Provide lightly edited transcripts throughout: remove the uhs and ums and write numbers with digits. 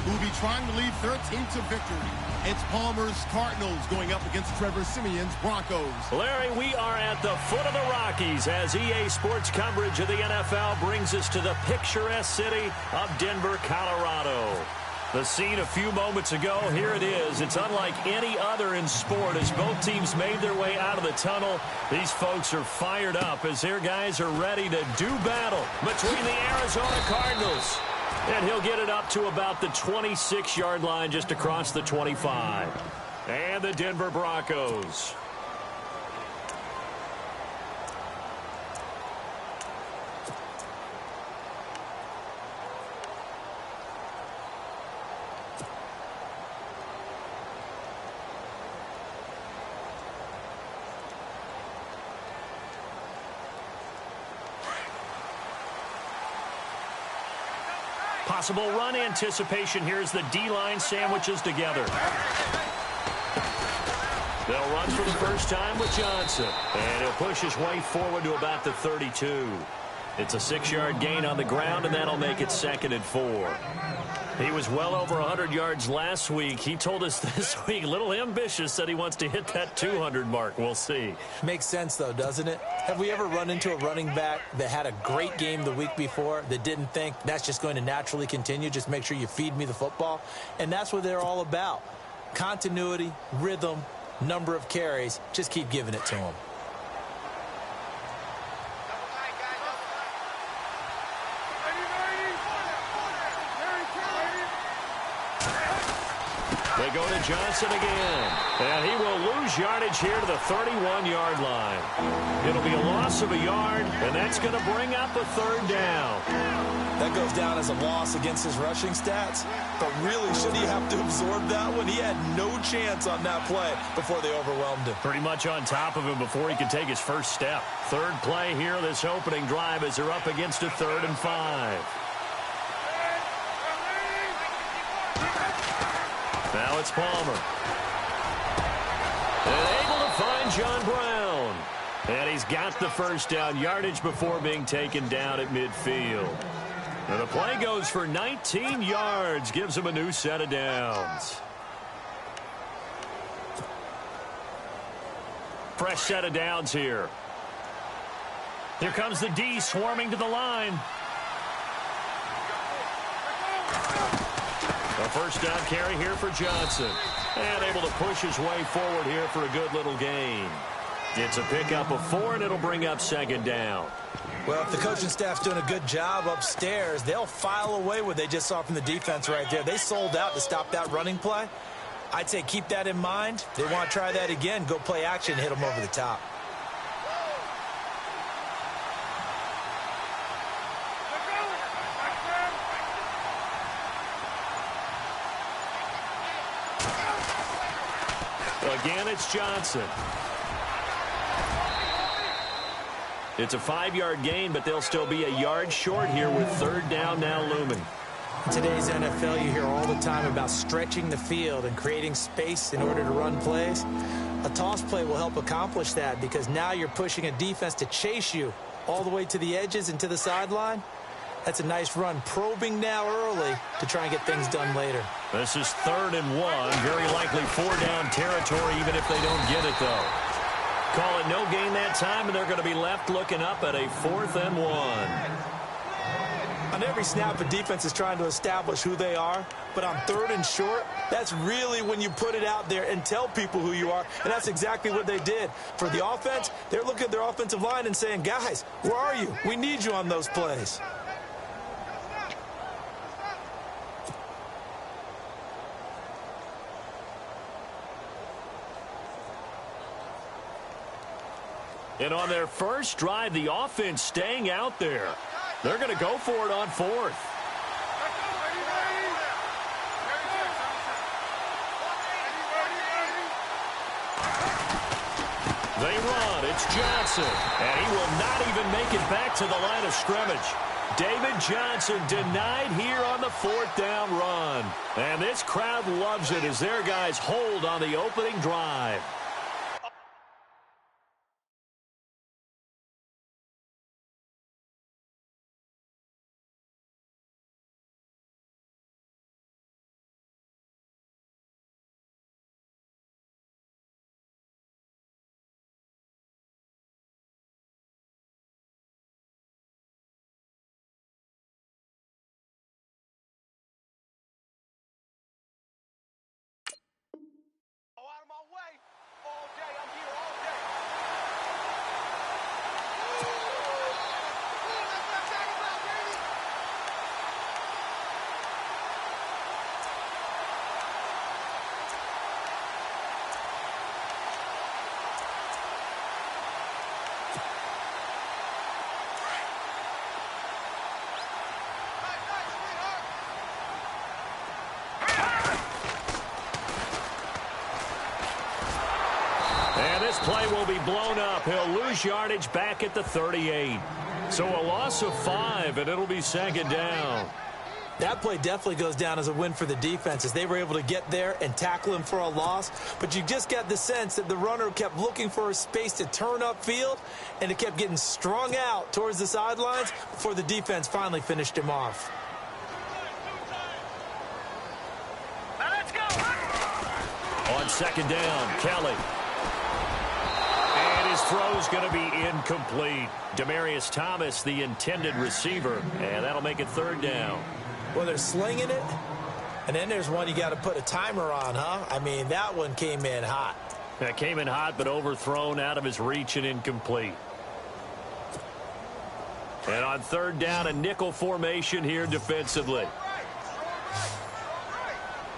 who will be trying to lead their team to victory. It's Palmer's Cardinals going up against Trevor Simeon's Broncos. Larry, we are at the foot of the Rockies as EA Sports coverage of the NFL brings us to the picturesque city of Denver, Colorado. The scene a few moments ago, here it is. It's unlike any other in sport as both teams made their way out of the tunnel. These folks are fired up as their guys are ready to do battle between the Arizona Cardinals. And he'll get it up to about the 26-yard line just across the 25. And the Denver Broncos. Possible run anticipation here as the D-line sandwiches together. They'll run for the first time with Johnson. And he'll push his way forward to about the 32. It's a 6-yard gain on the ground, and that'll make it 2nd and 4. He was well over 100 yards last week. He told us this week, a little ambitious, that he wants to hit that 200 mark. We'll see. Makes sense, though, doesn't it? Have we ever run into a running back that had a great game the week before that didn't think that's just going to naturally continue? Just make sure you feed me the football. And that's what they're all about. Continuity, rhythm, number of carries. Just keep giving it to them. They go to Johnson again. And he will lose yardage here to the 31-yard line. It'll be a loss of a yard, and that's going to bring up a 3rd down. That goes down as a loss against his rushing stats. But really, should he have to absorb that one? He had no chance on that play before they overwhelmed him. Pretty much on top of him before he could take his first step. 3rd play here, this opening drive, as they're up against a 3rd and 5. Now it's Palmer. And able to find John Brown. And he's got the first down yardage before being taken down at midfield. And the play goes for 19 yards. Gives him a new set of downs. Fresh set of downs here. Here comes the D swarming to the line. A first down carry here for Johnson. And able to push his way forward here for a good little gain. It's a pickup of 4, and it'll bring up 2nd down. Well, if the coaching staff's doing a good job upstairs, they'll file away what they just saw from the defense right there. They sold out to stop that running play. I'd say keep that in mind. They want to try that again. Go play action, hit them over the top. Again, it's Johnson. It's a 5-yard gain, but they'll still be a yard short here with 3rd down now looming. In today's NFL, you hear all the time about stretching the field and creating space in order to run plays. A toss play will help accomplish that because now you're pushing a defense to chase you all the way to the edges and to the sideline. That's a nice run, probing now early to try and get things done later. This is 3rd and 1. Very likely 4-down territory even if they don't get it, though. Call it no gain that time, and they're going to be left looking up at a 4th and 1. On every snap, a defense is trying to establish who they are. But on 3rd and short, that's really when you put it out there and tell people who you are. And that's exactly what they did. For the offense, they're looking at their offensive line and saying, guys, where are you? We need you on those plays. And on their first drive, the offense staying out there. They're going to go for it on 4th. They run. It's Johnson. And he will not even make it back to the line of scrimmage. David Johnson denied here on the 4th down run. And this crowd loves it as their guys hold on the opening drive. play will be blown up. He'll lose yardage back at the 38. So a loss of 5, and it'll be second down. That play definitely goes down as a win for the defense as they were able to get there and tackle him for a loss. But you just got the sense that the runner kept looking for a space to turn upfield, and it kept getting strung out towards the sidelines before the defense finally finished him off. Now let's go. On second down, Kelly. And his throw's going to be incomplete. Demaryius Thomas, the intended receiver, and that'll make it third down. Well, they're slinging it, and then there's one you got to put a timer on, huh? I mean, that one came in hot. That came in hot, but overthrown out of his reach and incomplete. And on third down, a nickel formation here defensively.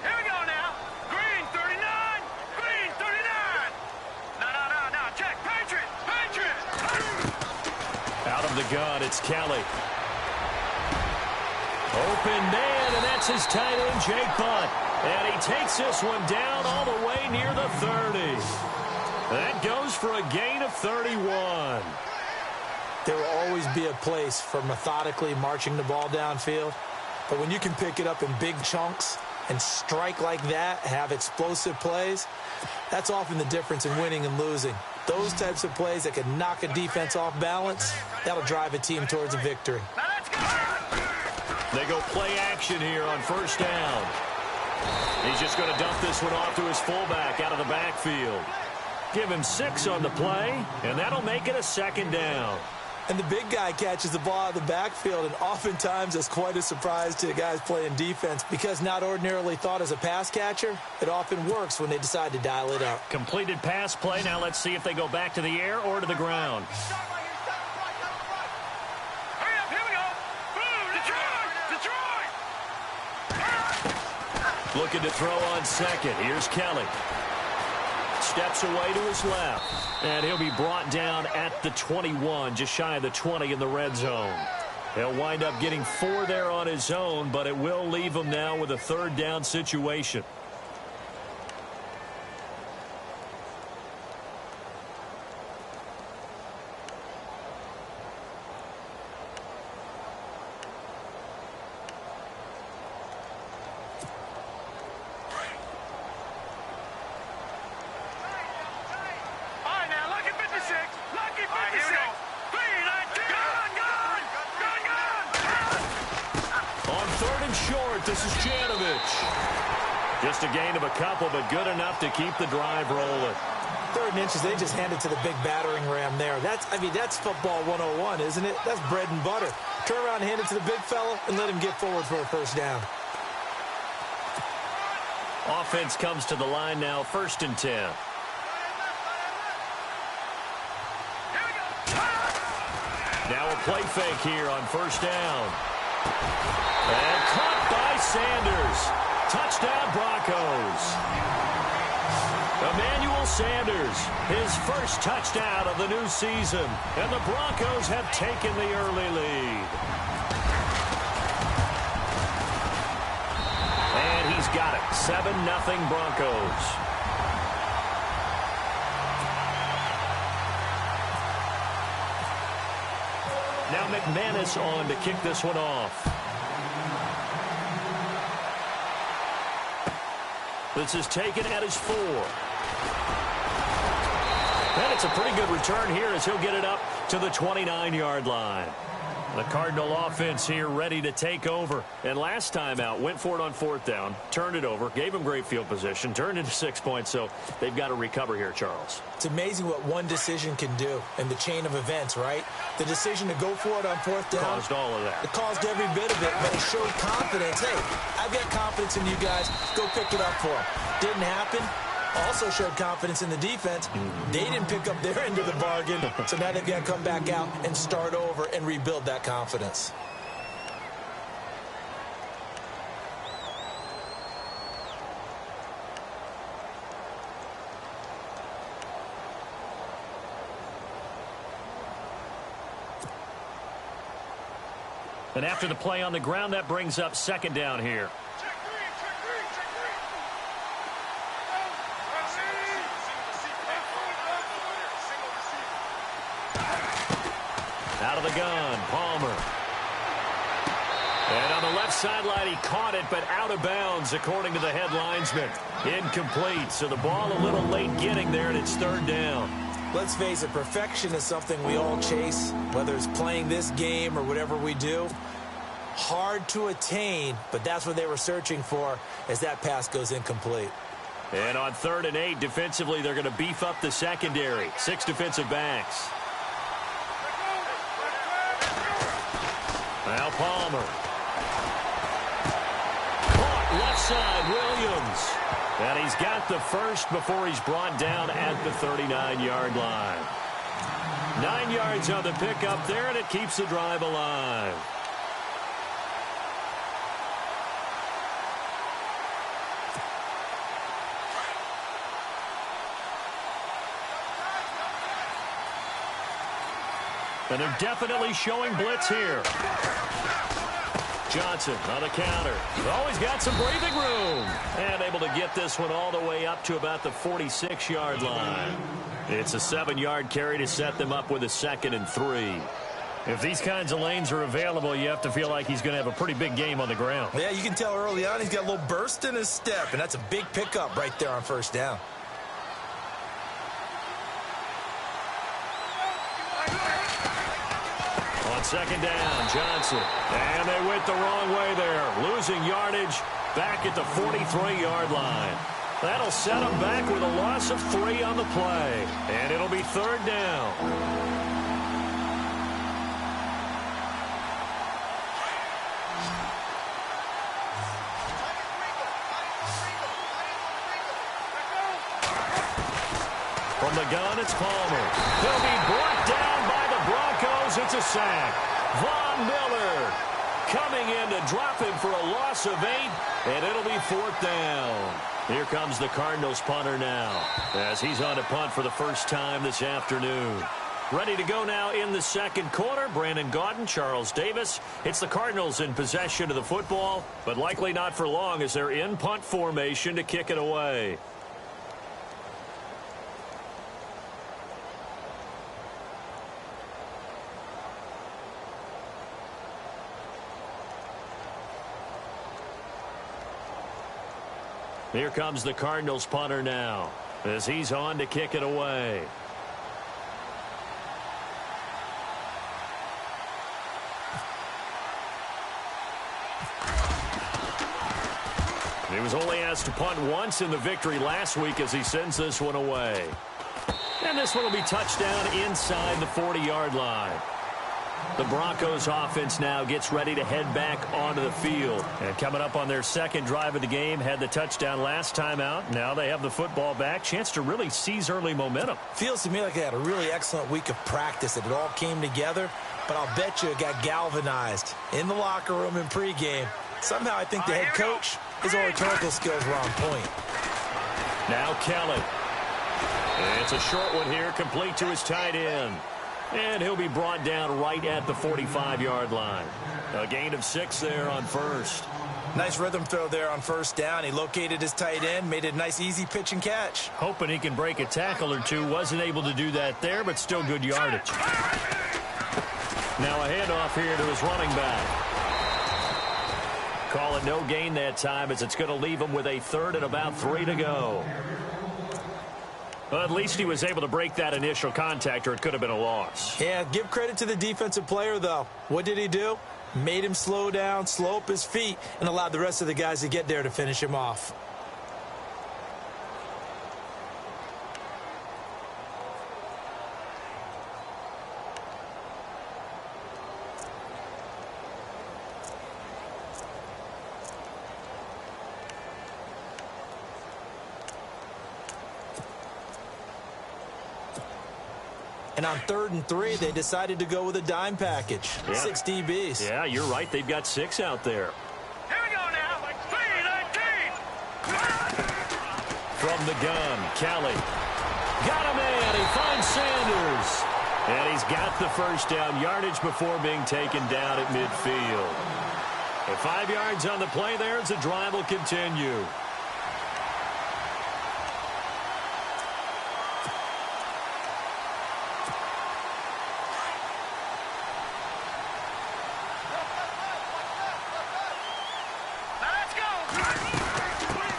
Here we go now. Green 39. Green 39. No. Check. Patriot. Out of the gun, it's Kelly. Open man, and that's his tight end, Jake Butt. And he takes this one down all the way near the 30. That goes for a gain of 31. There will always be a place for methodically marching the ball downfield. But when you can pick it up in big chunks and strike like that, have explosive plays, that's often the difference in winning and losing. Those types of plays that can knock a defense off balance, that'll drive a team towards a victory. Now let's go. They go play action here on first down. He's just going to dump this one off to his fullback out of the backfield. Give him 6 on the play, and that'll make it a second down. And the big guy catches the ball out of the backfield, and oftentimes it's quite a surprise to the guys playing defense because not ordinarily thought as a pass catcher, it often works when they decide to dial it up. Completed pass play. Now let's see if they go back to the air or to the ground. Hurry up, here we go. Boom, Detroit. Looking to throw on second. Here's Kelly. Steps away to his left. And he'll be brought down at the 21, just shy of the 20 in the red zone. He'll wind up getting 4 there on his own, but it will leave him now with a third down situation. This is Janovich. Just a gain of a couple, but good enough to keep the drive rolling. 3rd and inches, they just handed to the big battering ram there. That's football 101, isn't it? That's bread and butter. Turn around and hand it to the big fella and let him get forward for a first down. Offense comes to the line now, 1st and 10. Now a play fake here on first down. And caught by Sanders. Touchdown Broncos. Emmanuel Sanders, his first touchdown of the new season. And the Broncos have taken the early lead. And he's got it. 7-0 Broncos. Now McManus on to kick this one off. This is taken at his 4. And it's a pretty good return here as he'll get it up to the 29-yard line. The Cardinal offense here ready to take over. And last time out, went for it on 4th down, turned it over, gave him great field position, turned into 6 points, so they've got to recover here, Charles. It's amazing what one decision can do in the chain of events, right? The decision to go for it on 4th down. Caused all of that. It caused every bit of it, but it showed confidence. Hey, I've got confidence in you guys. Go pick it up for them. Didn't happen. Also showed confidence in the defense. They didn't pick up their end of the bargain, so now they've got to come back out and start over and rebuild that confidence. And after the play on the ground, that brings up 2nd down here. Out of the gun, Palmer. And on the left sideline, he caught it, but out of bounds, according to the head linesman. Incomplete, so the ball a little late getting there, and it's third down. Let's face it, perfection is something we all chase, whether it's playing this game or whatever we do. Hard to attain, but that's what they were searching for as that pass goes incomplete. And on 3rd and 8, defensively, they're going to beef up the secondary. 6 defensive backs. Now Palmer. Caught left side, Williams. And he's got the first before he's brought down at the 39-yard line. 9 yards on the pickup there, and it keeps the drive alive. And they're definitely showing blitz here. Johnson on the counter. Always got some breathing room. And able to get this one all the way up to about the 46-yard line. It's a 7-yard carry to set them up with a 2nd and 3. If these kinds of lanes are available, you have to feel like he's going to have a pretty big game on the ground. Yeah, you can tell early on he's got a little burst in his step, and that's a big pickup right there on first down. On 2nd down, Johnson. And they went the wrong way there. Losing yardage back at the 43-yard line. That'll set them back with a loss of 3 on the play. And it'll be 3rd down. From the gun, it's Palmer. He'll be brought down by the Broncos. It's a sack. Von Miller coming in to drop him for a loss of 8, and it'll be 4th down. Here comes the Cardinals punter now, as he's on a punt for the first time this afternoon. Ready to go now in the 2nd quarter. Brandon Gaudin, Charles Davis. It's the Cardinals in possession of the football, but likely not for long as they're in punt formation to kick it away. Here comes the Cardinals punter now, as he's on to kick it away. He was only asked to punt once in the victory last week as he sends this one away. And this one will be touchdown inside the 40-yard line. The Broncos offense now gets ready to head back onto the field. And coming up on their 2nd drive of the game, had the touchdown last time out. Now they have the football back. Chance to really seize early momentum. Feels to me like they had a really excellent week of practice. It all came together, but I'll bet you it got galvanized in the locker room in pregame. Somehow I think the head coach, his oratorical skills were on point. Now Kelly. It's a short one here, complete to his tight end. And he'll be brought down right at the 45-yard line. A gain of 6 there on first. Nice rhythm throw there on first down. He located his tight end, made it a nice easy pitch and catch. Hoping he can break a tackle or two. Wasn't able to do that there, but still good yardage. Now a handoff here to his running back. Call it no gain that time as it's going to leave him with a 3rd and about 3 to go. Well, at least he was able to break that initial contact, or it could have been a loss. Yeah, give credit to the defensive player, though. What did he do? Made him slow down, slow up his feet, and allowed the rest of the guys to get there to finish him off. And on 3rd and 3, they decided to go with a dime package. Yeah. 6 DBs. Yeah, you're right. They've got 6 out there. Here we go now. 3-19. From the gun, Kelly. Got a man. He finds Sanders. And he's got the first down yardage before being taken down at midfield. And 5 yards on the play there as the drive will continue.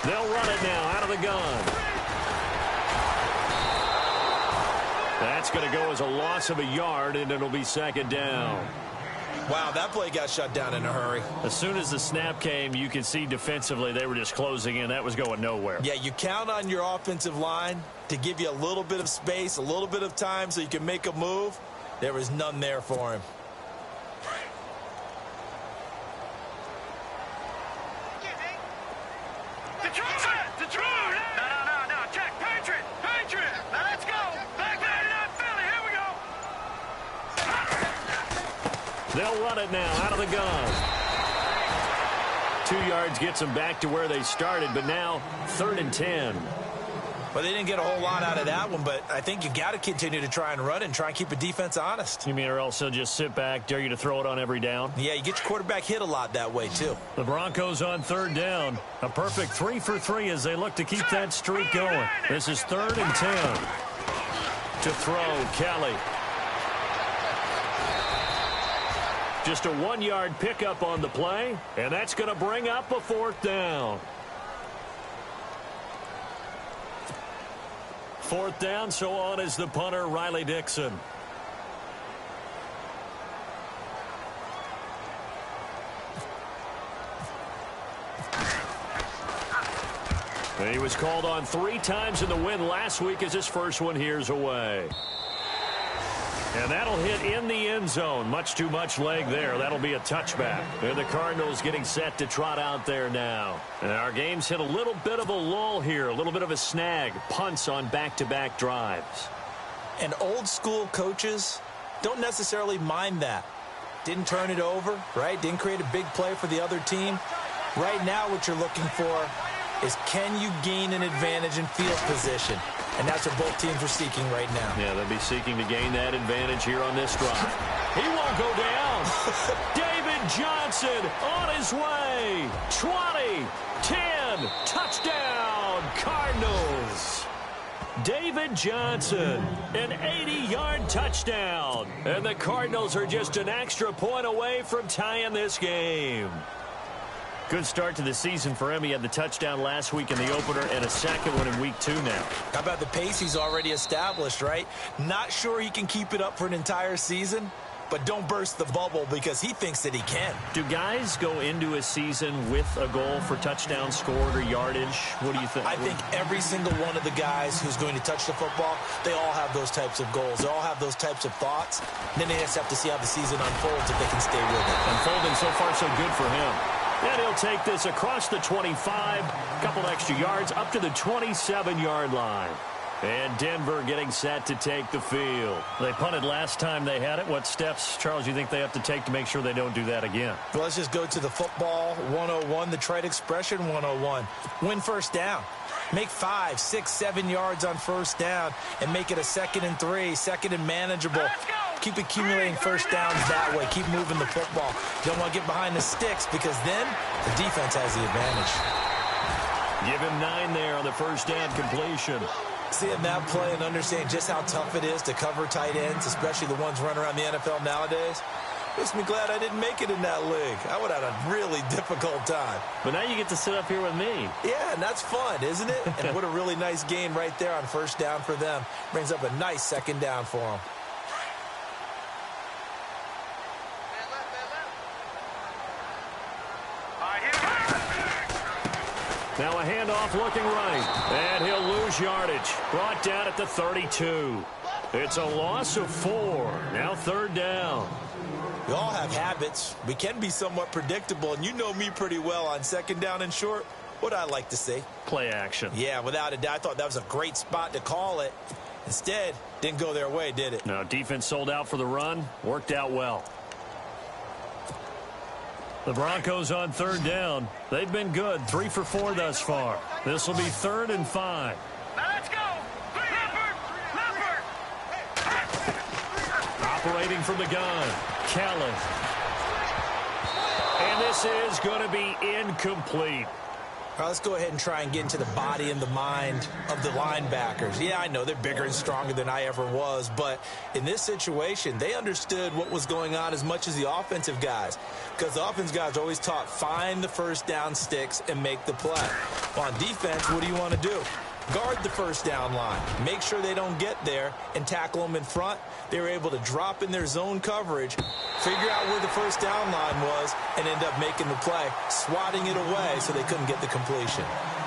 They'll run it now out of the gun. That's going to go as a loss of a yard, and it'll be second down. Wow, that play got shut down in a hurry. As soon as the snap came, you could see defensively they were just closing in. That was going nowhere. Yeah, you count on your offensive line to give you a little bit of space, a little bit of time so you can make a move. There was none there for him. They'll run it now out of the gun. 2 yards gets them back to where they started, but now 3rd and 10. Well, they didn't get a whole lot out of that one, but I think you got to continue to try and run and try and keep a defense honest. You mean or else they'll just sit back, dare you to throw it on every down? Yeah, you get your quarterback hit a lot that way, too. The Broncos on 3rd down. A perfect 3 for 3 as they look to keep that streak going. This is 3rd and 10. To throw, Kelly. Just a 1-yard pickup on the play, and that's going to bring up a 4th down. 4th down, so on is the punter, Riley Dixon. And he was called on 3 times in the win last week as his first one here's away. And that'll hit in the end zone. Much too much leg there. That'll be a touchback. And the Cardinals getting set to trot out there now. And our game's hit a little bit of a lull here. A little bit of a snag. Punts on back-to-back drives. And old school coaches don't necessarily mind that. Didn't turn it over, right? Didn't create a big play for the other team. Right now what you're looking for is can you gain an advantage in field position? And that's what both teams are seeking right now. Yeah, they'll be seeking to gain that advantage here on this drive. He won't go down. David Johnson on his way. 20, 10, touchdown, Cardinals. David Johnson, an 80-yard touchdown. And the Cardinals are just an extra point away from tying this game. Good start to the season for him. He had the touchdown last week in the opener and a second one in week 2 now. How about the pace he's already established, right? Not sure he can keep it up for an entire season, but don't burst the bubble because he thinks that he can. Do guys go into a season with a goal for touchdown scored or yardage? What do you think? I think every single one of the guys who's going to touch the football, they all have those types of goals. They all have those types of thoughts. Then they just have to see how the season unfolds if they can stay with it. Unfolding so far so good for him. And he'll take this across the 25, a couple extra yards, up to the 27-yard line. And Denver getting set to take the field. They punted last time they had it. What steps, Charles, you think they have to take to make sure they don't do that again? Well, let's just go to the football 101, the trade expression 101. Win first down. Make 5, 6, 7 yards on first down and make it a 2nd and 3, 2nd and manageable. Keep accumulating first downs that way. Keep moving the football. You don't want to get behind the sticks because then the defense has the advantage. Give him 9 there on the first down completion. Seeing that play and understanding just how tough it is to cover tight ends, especially the ones running around the NFL nowadays, makes me glad I didn't make it in that league. I would have had a really difficult time. But now you get to sit up here with me. Yeah, and that's fun, isn't it? And what a really nice gain right there on first down for them. Brings up a nice 2nd down for them. Now a handoff looking right, and he'll lose yardage. Brought down at the 32. It's a loss of 4. Now 3rd down. We all have habits. We can be somewhat predictable, and you know me pretty well on 2nd down and short. What I like to see. Play action. Yeah, without a doubt. I thought that was a great spot to call it. Instead, didn't go their way, did it? No, defense sold out for the run. Worked out well. The Broncos on 3rd down. They've been good. 3 for 4 thus far. This will be 3rd and 5. Now let's go. Operating from the gun. Kelly. And this is going to be incomplete. All right, let's go ahead and try and get into the body and the mind of the linebackers. Yeah, I know they're bigger and stronger than I ever was, but in this situation, they understood what was going on as much as the offensive guys, because the offensive guys always taught find the first down sticks and make the play. On defense, what do you want to do? Guard the first down line. Make sure they don't get there and tackle them in front. They were able to drop in their zone coverage, figure out where the first down line was, and end up making the play, swatting it away so they couldn't get the completion.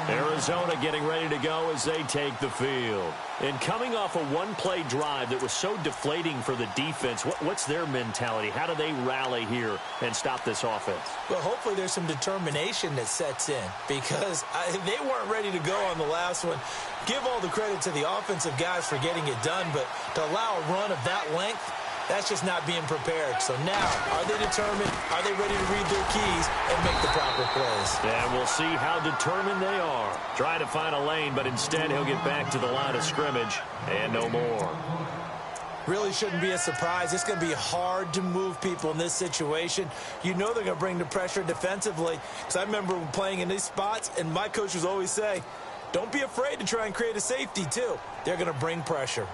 Arizona getting ready to go as they take the field. And coming off a one-play drive that was so deflating for the defense, what's their mentality? How do they rally here and stop this offense? Well, hopefully there's some determination that sets in because they weren't ready to go on the last one. Give all the credit to the offensive guys for getting it done, but to allow a run of that length, that's just not being prepared. So now, are they determined? Are they ready to read their keys and make the proper plays? And we'll see how determined they are. Trying to find a lane, but instead he'll get back to the line of scrimmage and no more. Really shouldn't be a surprise. It's going to be hard to move people in this situation. You know they're going to bring the pressure defensively. Because I remember playing in these spots, and my coaches always say, don't be afraid to try and create a safety, too. They're going to bring pressure.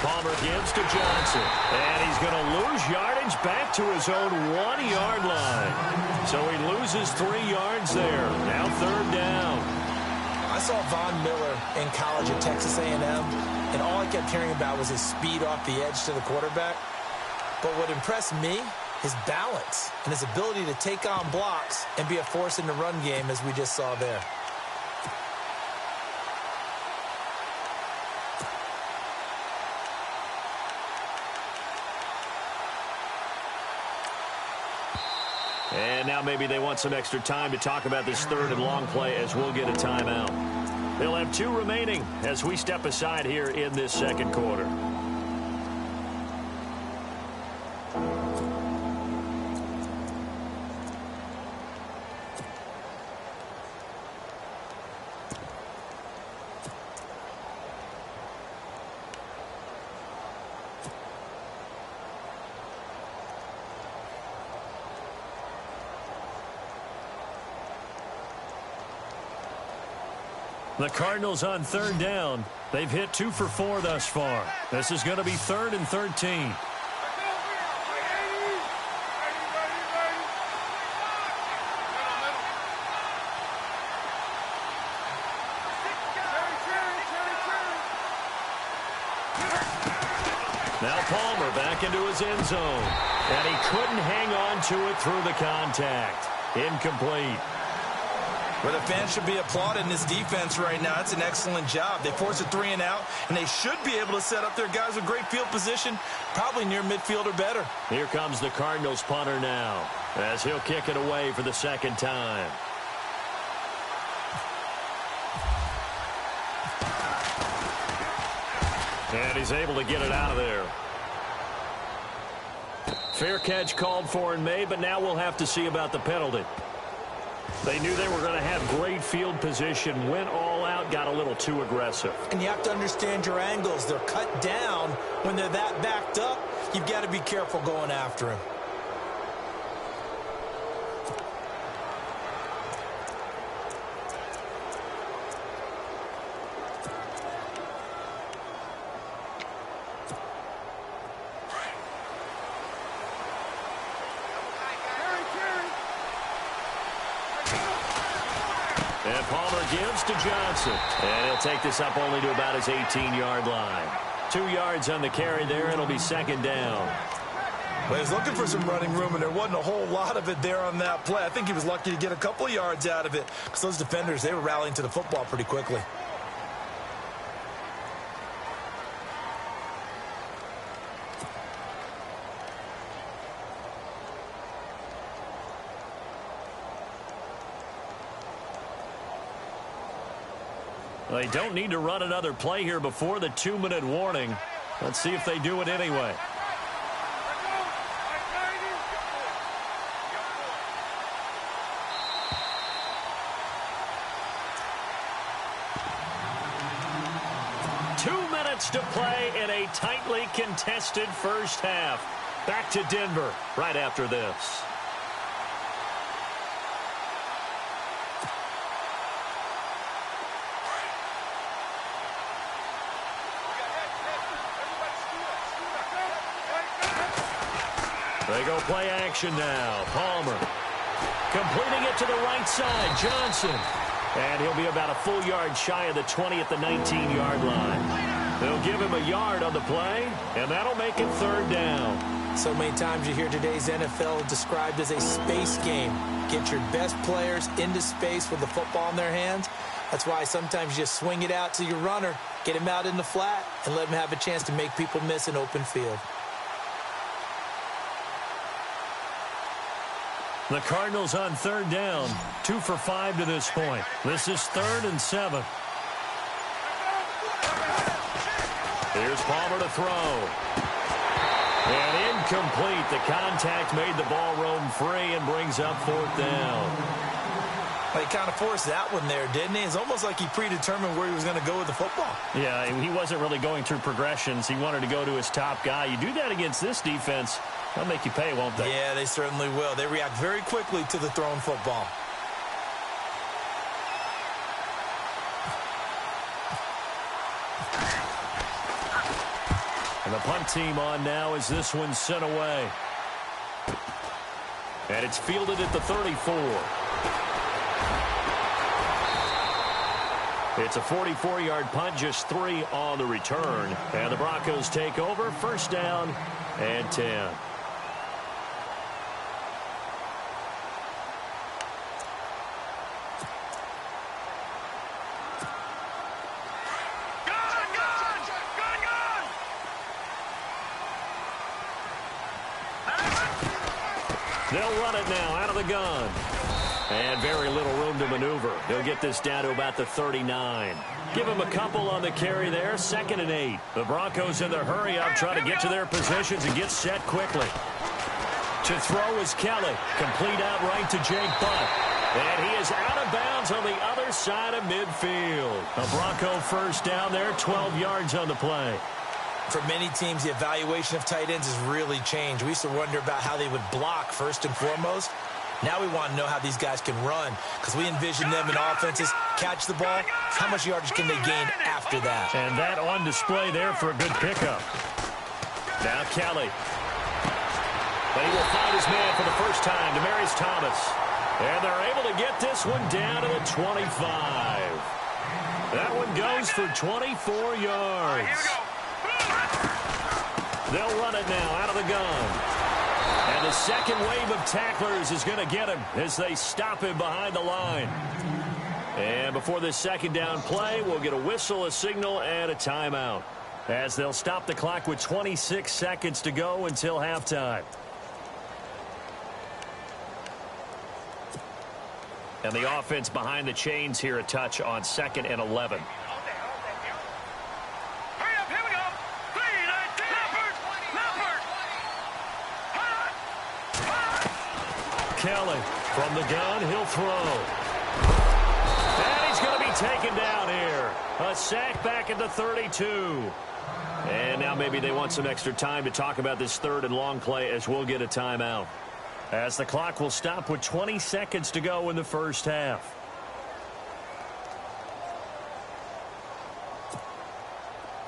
Palmer gives to Johnson, and he's going to lose yardage back to his own 1-yard line. So he loses 3 yards there. Now 3rd down. I saw Von Miller in college at Texas A&M, and all I kept hearing about was his speed off the edge to the quarterback. But what impressed me, his balance and his ability to take on blocks and be a force in the run game, as we just saw there. And now maybe they want some extra time to talk about this 3rd and long play as we'll get a timeout. They'll have 2 remaining as we step aside here in this 2nd quarter. The Cardinals on 3rd down. They've hit 2 for 4 thus far. This is going to be 3rd and 13. Now Palmer back into his end zone. And he couldn't hang on to it through the contact. Incomplete. Well, the fans should be applauding this defense right now. It's an excellent job. They force a 3 and out, and they should be able to set up their guys with great field position, probably near midfield or better. Here comes the Cardinals punter now, as he'll kick it away for the 2nd time. And he's able to get it out of there. Fair catch called for and made, but now we'll have to see about the penalty. They knew they were going to have great field position, went all out, got a little too aggressive. And you have to understand your angles. They're cut down. When they're that backed up, you've got to be careful going after him. And Palmer gives to Johnson. And he'll take this up only to about his 18-yard line. 2 yards on the carry there. It'll be 2nd down. Well, he was looking for some running room, and there wasn't a whole lot of it there on that play. I think he was lucky to get a couple of yards out of it because those defenders, they were rallying to the football pretty quickly. They don't need to run another play here before the 2-minute warning. Let's see if they do it anyway. To play in a tightly contested first half. Back to Denver right after this. They go play action now. Palmer completing it to the right side. Johnson. And he'll be about a full yard shy of the 20 at the 19-yard line. They'll give him a yard on the play, and that'll make it third down. So many times you hear today's NFL described as a space game. Get your best players into space with the football in their hands. That's why sometimes you just swing it out to your runner, get him out in the flat, and let him have a chance to make people miss an open field. The Cardinals on third down, 2 for 5 to this point. This is 3rd and 7. Here's Palmer to throw. And incomplete. The contact made the ball roam free and brings up 4th down. Well, he kind of forced that one there, didn't he? It's almost like he predetermined where he was going to go with the football. Yeah, he wasn't really going through progressions. He wanted to go to his top guy. You do that against this defense, they'll make you pay, won't they? Yeah, they certainly will. They react very quickly to the thrown football. And the punt team on now as this one's sent away. And it's fielded at the 34. It's a 44-yard punt, just 3 on the return. And the Broncos take over, 1st down and 10. They'll run it now out of the gun. And very little room to maneuver. He'll get this down to about the 39. Give him a couple on the carry there. 2nd and 8. The Broncos in the hurry up, trying to get to their positions and get set quickly. To throw is Kelly. Complete out right to Jake Butt. And he is out of bounds on the other side of midfield. A Bronco 1st down there, 12 yards on the play. For many teams, the evaluation of tight ends has really changed. We used to wonder about how they would block first and foremost. Now we want to know how these guys can run, because we envision them in offenses catch the ball. How much yardage can they gain after that? And that on display there for a good pickup. Now Kelly. But he will find his man for the first time, Demaryius Thomas. And they're able to get this one down to the 25. That one goes for 24 yards. They'll run it now out of the gun. And the second wave of tacklers is going to get him as they stop him behind the line. And before this 2nd down play, we'll get a whistle, a signal, and a timeout, as they'll stop the clock with 26 seconds to go until halftime. And the offense behind the chains here, a touch on 2nd and 11. Kelly from the gun, he'll throw. And he's going to be taken down here. A sack back at the 32. And now maybe they want some extra time to talk about this 3rd and long play, as we'll get a timeout, as the clock will stop with 20 seconds to go in the 1st half.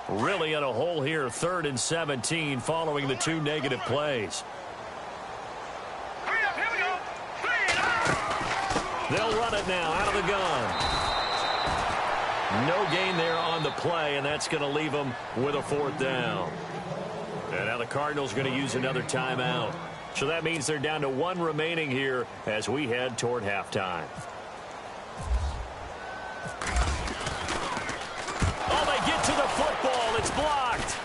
Really in a hole here, 3rd and 17 following the 2 negative plays. They'll run it now out of the gun. No gain there on the play, and that's going to leave them with a 4th down. And now the Cardinals are going to use another timeout. So that means they're down to 1 remaining here as we head toward halftime. Oh, they get to the football. It's blocked.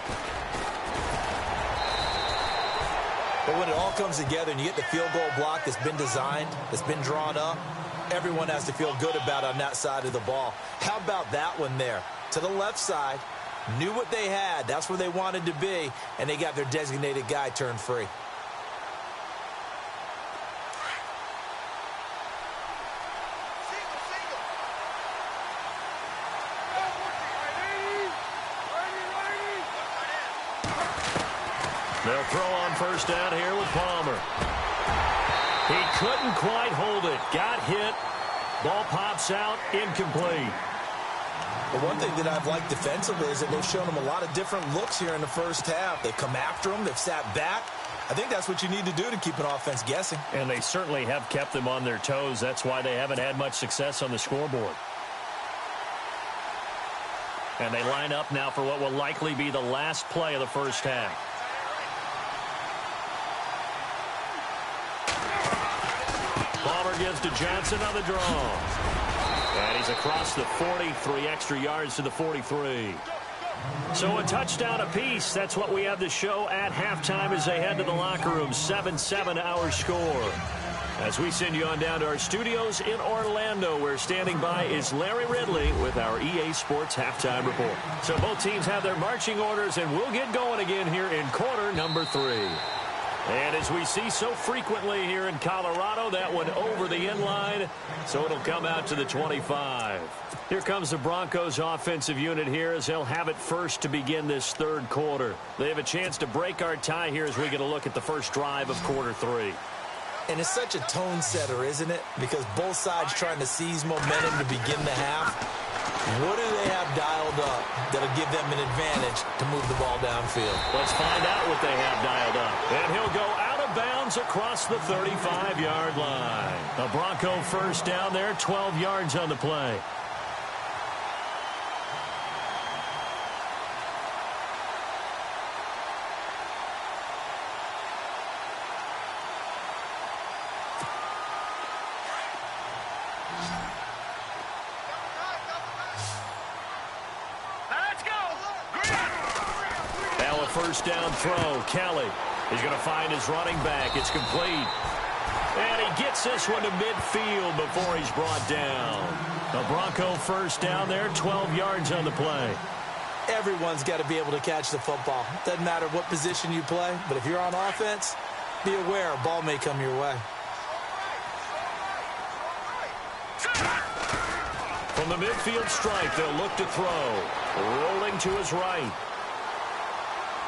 But when it all comes together and you get the field goal block that's been designed, that's been drawn up, everyone has to feel good about on that side of the ball. How about that one there? To the left side, knew what they had. That's where they wanted to be, and they got their designated guy turned free. They'll throw on 1st down here with Palmer. He couldn't quite hold it. Got hit. Ball pops out. Incomplete. But one thing that I've liked defensively is that they've shown them a lot of different looks here in the 1st half. They've come after them. They've sat back. I think that's what you need to do to keep an offense guessing. And they certainly have kept them on their toes. That's why they haven't had much success on the scoreboard. And they line up now for what will likely be the last play of the first half. Palmer gives to Johnson on the draw. And he's across the 40, 3 extra yards to the 43. So a touchdown apiece. That's what we have to show at halftime as they head to the locker room. 7-7 our score. As we send you on down to our studios in Orlando, where standing by is Larry Ridley with our EA Sports Halftime Report. So both teams have their marching orders, and we'll get going again here in quarter number 3. And as we see so frequently here in Colorado, that one over the end line, so it'll come out to the 25. Here comes the Broncos offensive unit here as they'll have it first to begin this third quarter. They have a chance to break our tie here as we get a look at the first drive of quarter 3. And it's such a tone setter, isn't it? Because both sides trying to seize momentum to begin the half. What do they have dialed up that'll give them an advantage to move the ball downfield? Let's find out what they have dialed up. And he'll go out of bounds across the 35-yard line. A Bronco first down there, 12 yards on the play. First down throw. Kelly is going to find his running back. It's complete. And he gets this one to midfield before he's brought down. A Bronco first down there, 12 yards on the play. Everyone's got to be able to catch the football. Doesn't matter what position you play, but if you're on offense, be aware a ball may come your way. From the midfield stripe, they'll look to throw. Rolling to his right.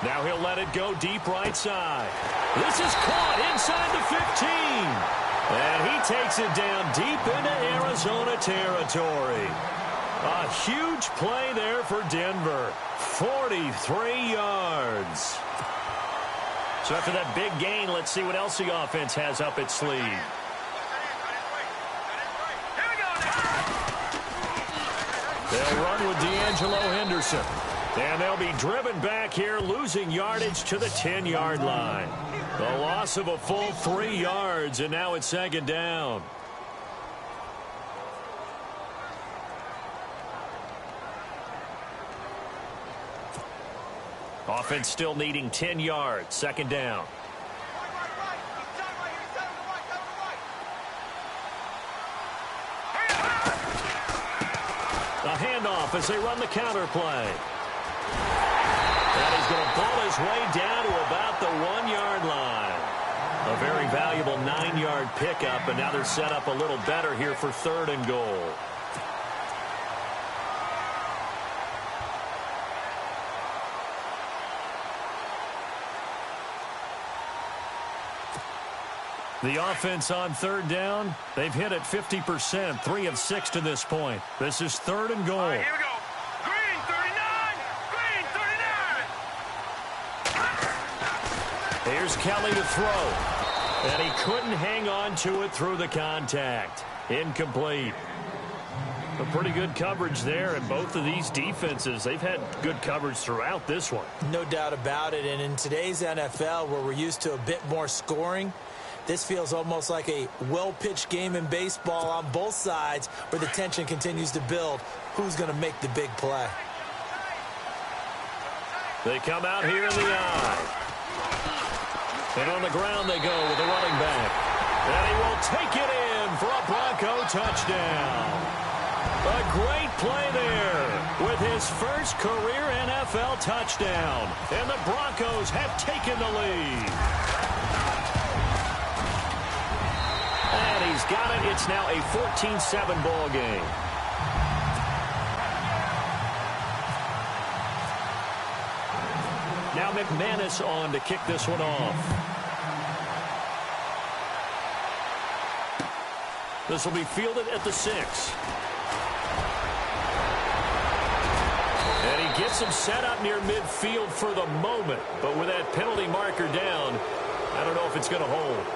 Now he'll let it go deep right side. This is caught inside the 15. And he takes it down deep into Arizona territory. A huge play there for Denver. 43 yards. So after that big gain, let's see what else the offense has up its sleeve. They'll run with D'Angelo Henderson. And they'll be driven back here, losing yardage to the 10-yard line. The loss of a full 3 yards, and now it's second down. Offense still needing 10 yards, second down. A handoff as they run the counter play. And he's going to pull his way down to about the 1-yard line. A very valuable 9-yard pickup, and now they're set up a little better here for 3rd and goal. The offense on 3rd down, they've hit it 50%, 3 of 6 to this point. This is 3rd and goal. All right, here we go. Green 39, green 39. Here's Kelly to throw. And he couldn't hang on to it through the contact. Incomplete. A pretty good coverage there, and both of these defenses, they've had good coverage throughout this one. No doubt about it, and in today's NFL, where we're used to a bit more scoring, this feels almost like a well-pitched game in baseball on both sides where the tension continues to build. Who's going to make the big play? They come out here in the eye. And on the ground they go with the running back. And he will take it in for a Bronco touchdown. A great play there with his first career NFL touchdown. And the Broncos have taken the lead. And he's got it. It's now a 14-7 ball game. Now McManus on to kick this one off. This will be fielded at the 6. And he gets him set up near midfield for the moment. But with that penalty marker down, I don't know if it's going to hold.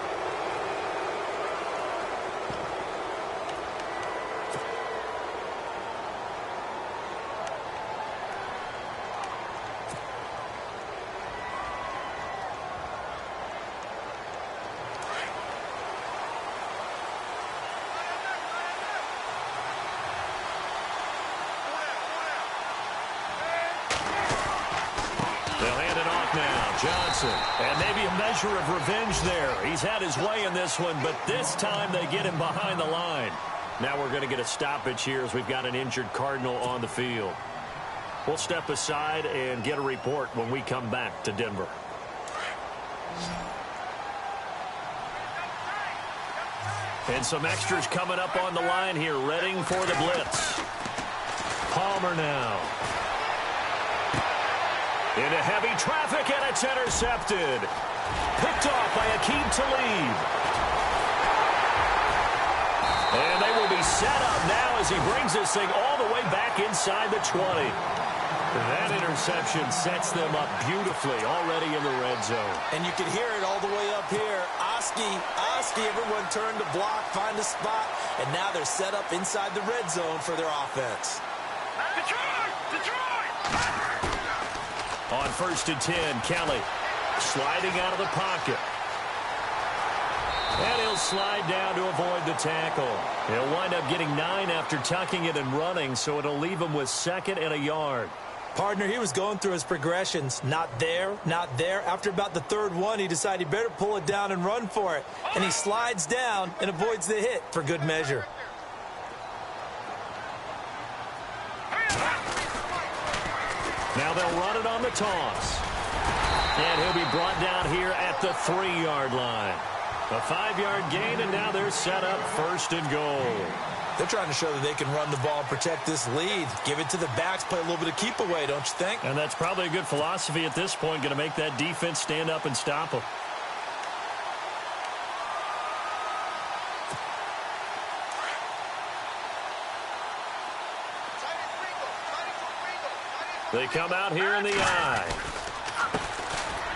Johnson, and maybe a measure of revenge there. He's had his way in this one, but this time they get him behind the line. Now we're going to get a stoppage here as we've got an injured Cardinal on the field. We'll step aside and get a report when we come back to Denver. And some extras coming up on the line here, readying for the blitz. Palmer now. Into heavy traffic, and it's intercepted. Picked off by Akeem Talib. And they will be set up now as he brings this thing all the way back inside the 20. That interception sets them up beautifully already in the red zone. And you can hear it all the way up here. Oski, everyone turned to block, find a spot, and now they're set up inside the red zone for their offense. Detroit! On 1st and 10, Kelly sliding out of the pocket. And he'll slide down to avoid the tackle. He'll wind up getting 9 after tucking it and running, so it'll leave him with 2nd and a yard. Partner, he was going through his progressions. Not there, not there. After about the 3rd one, he decided he better pull it down and run for it. And he slides down and avoids the hit for good measure. Now they'll run it on the toss. And he'll be brought down here at the 3-yard line. A 5-yard gain, and now they're set up 1st and goal. They're trying to show that they can run the ball and protect this lead. Give it to the backs, play a little bit of keep away, don't you think? And that's probably a good philosophy at this point, going to make that defense stand up and stop them. They come out here in the eye.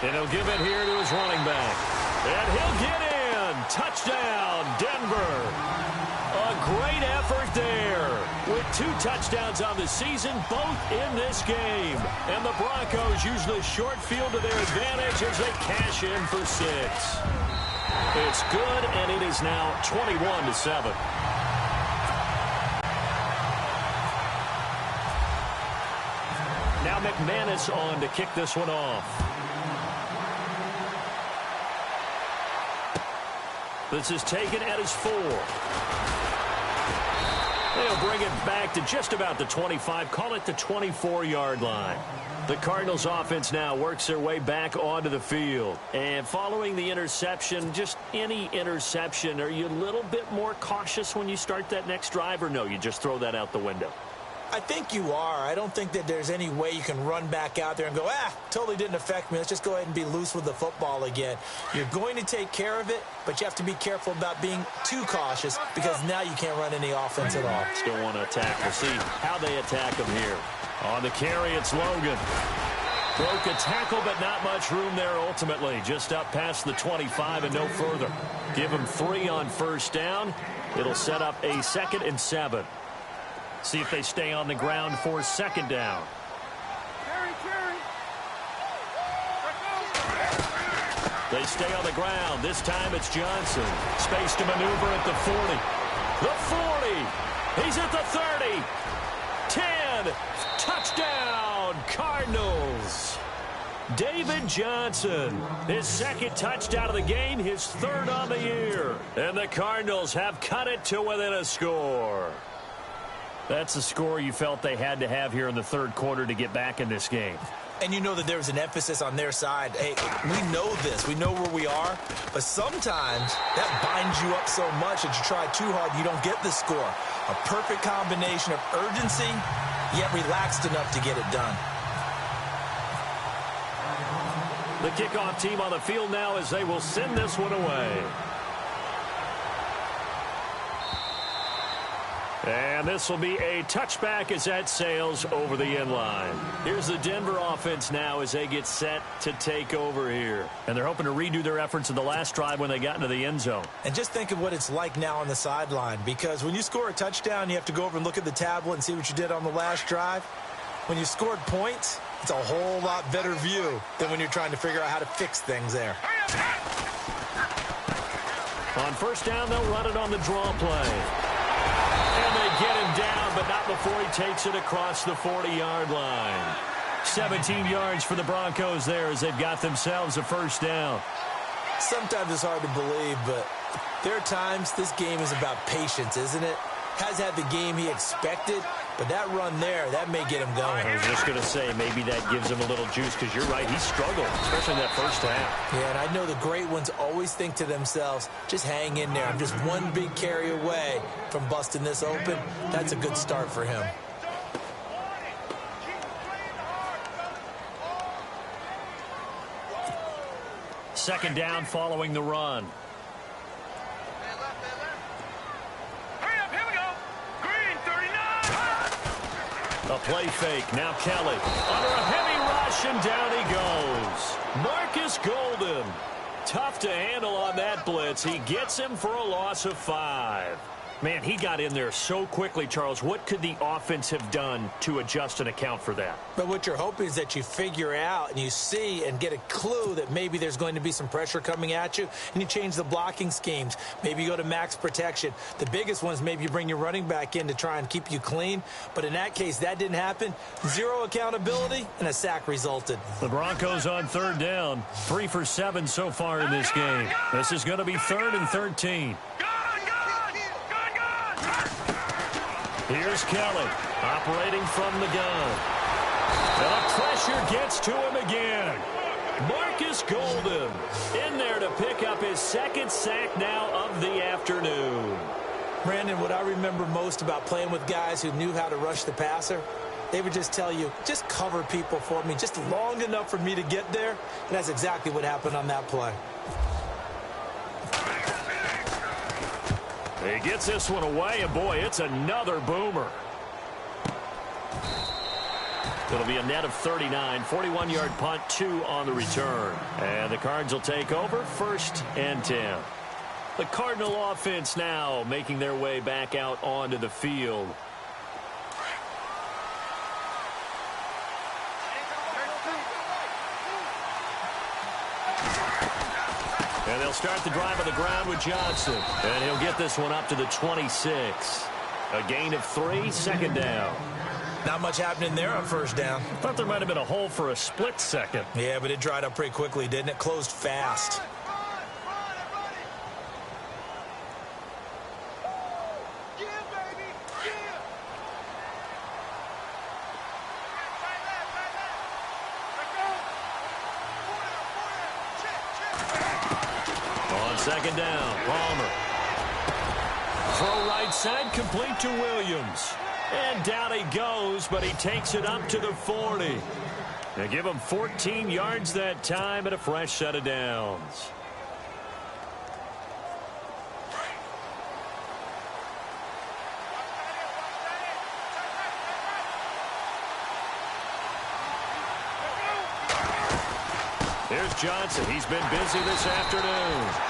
And he'll give it here to his running back. And he'll get in. Touchdown, Denver. A great effort there. With 2 touchdowns on the season, both in this game. And the Broncos use the short field to their advantage as they cash in for 6. It's good, and it is now 21-7. Now McManus on to kick this one off. This is taken at his 4. They'll bring it back to just about the 25, call it the 24-yard line. The Cardinals offense now works their way back onto the field. And following the interception, just any interception, are you a little bit more cautious when you start that next drive, or no, you just throw that out the window? I think you are. I don't think that there's any way you can run back out there and go, totally didn't affect me. Let's just go ahead and be loose with the football again. You're going to take care of it, but you have to be careful about being too cautious because now you can't run any offense at all. Still want to attack. We'll see how they attack him here. On the carry, it's Logan. Broke a tackle, but not much room there ultimately. Just up past the 25 and no further. Give him 3 on 1st down. It'll set up a 2nd and 7. See if they stay on the ground for 2nd down. They stay on the ground. This time it's Johnson. Space to maneuver at the 40. The 40. He's at the 30. 10. Touchdown, Cardinals. David Johnson, his 2nd touchdown of the game, his 3rd on the year. And the Cardinals have cut it to within a score. That's the score you felt they had to have here in the 3rd quarter to get back in this game. And you know that there was an emphasis on their side. Hey, we know this. We know where we are. But sometimes that binds you up so much that you try too hard, you don't get the score. A perfect combination of urgency, yet relaxed enough to get it done. The kickoff team on the field now as they will send this one away. And this will be a touchback as that sails over the end line. Here's the Denver offense now as they get set to take over here. And they're hoping to redo their efforts in the last drive when they got into the end zone. And just think of what it's like now on the sideline, because when you score a touchdown, you have to go over and look at the tablet and see what you did on the last drive. When you scored points, it's a whole lot better view than when you're trying to figure out how to fix things there. On first down, they'll run it on the draw play. And they get him down, but not before he takes it across the 40-yard line. 17 yards for the Broncos there as they've got themselves a first down. Sometimes it's hard to believe, but there are times this game is about patience, isn't it? Has had the game he expected, but that run there, that may get him going. I was just going to say, maybe that gives him a little juice, because you're right, he struggled, especially in that first half. Yeah, and I know the great ones always think to themselves, just hang in there. I'm just one big carry away from busting this open. That's a good start for him. Second down following the run. A play fake. Now Kelly under a heavy rush, and down he goes. Marcus Golden. Tough to handle on that blitz. He gets him for a loss of 5. Man, he got in there so quickly, Charles. What could the offense have done to adjust and account for that? But what you're hoping is that you figure out and you see and get a clue that maybe there's going to be some pressure coming at you, and you change the blocking schemes. Maybe you go to max protection. The biggest one is maybe you bring your running back in to try and keep you clean. But in that case, that didn't happen. Zero accountability, and a sack resulted. The Broncos on third down. 3 for 7 so far in this game. This is going to be 3rd and 13. Here's Kelly, operating from the gun. And the pressure gets to him again. Marcus Golden in there to pick up his 2nd sack now of the afternoon. Brandon, what I remember most about playing with guys who knew how to rush the passer, they would just tell you, just cover people for me, just long enough for me to get there. And that's exactly what happened on that play. He gets this one away, and boy, it's another boomer. It'll be a net of 39, 41-yard punt, 2 on the return. And the Cards will take over, 1st and 10. The Cardinal offense now making their way back out onto the field. And they'll start the drive on the ground with Johnson. And he'll get this one up to the 26. A gain of 3, 2nd down. Not much happening there on first down. Thought there might have been a hole for a split second. Yeah, but it dried up pretty quickly, didn't it? Closed fast. Second down, Palmer. Throw right side, complete to Williams. And down he goes, but he takes it up to the 40. They give him 14 yards that time and a fresh set of downs. Here's Johnson. He's been busy this afternoon.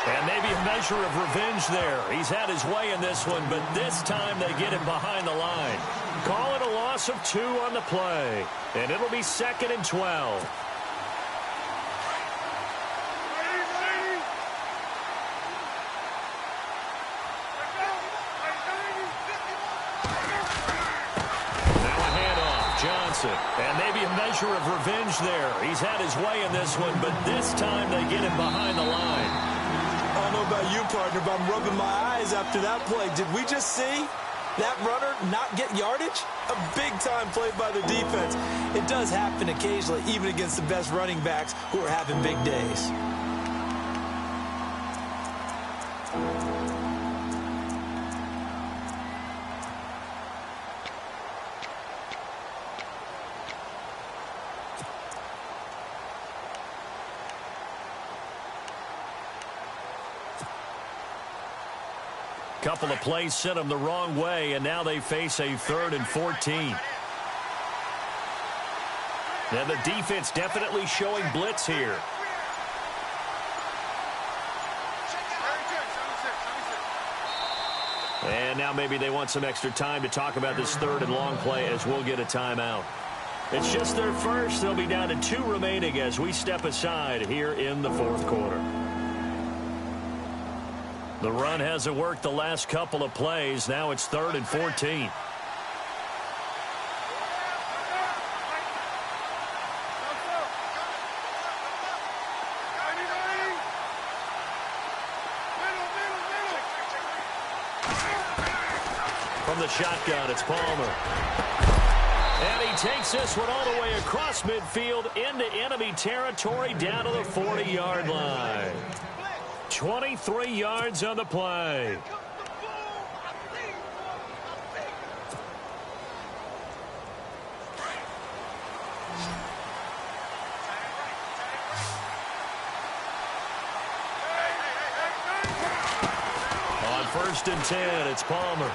And maybe a measure of revenge there. He's had his way in this one, but this time they get him behind the line. Call it a loss of 2 on the play. And it'll be 2nd and 12. And maybe a measure of revenge there. He's had his way in this one, but this time they get him behind the line. I don't know about you, partner, but I'm rubbing my eyes after that play. Did we just see that runner not get yardage? A big-time play by the defense. It does happen occasionally, even against the best running backs who are having big days. couple of plays sent them the wrong way, and now they face a 3rd and 14. Now the defense definitely showing blitz here. And now maybe they want some extra time to talk about this 3rd and long play as we'll get a timeout. It's just their first. They'll be down to 2 remaining as we step aside here in the 4th quarter. The run hasn't worked the last couple of plays. Now it's 3rd and 14. From the shotgun, it's Palmer. And he takes this one all the way across midfield into enemy territory down to the 40-yard line. 23 yards on the play. On 1st and 10, it's Palmer.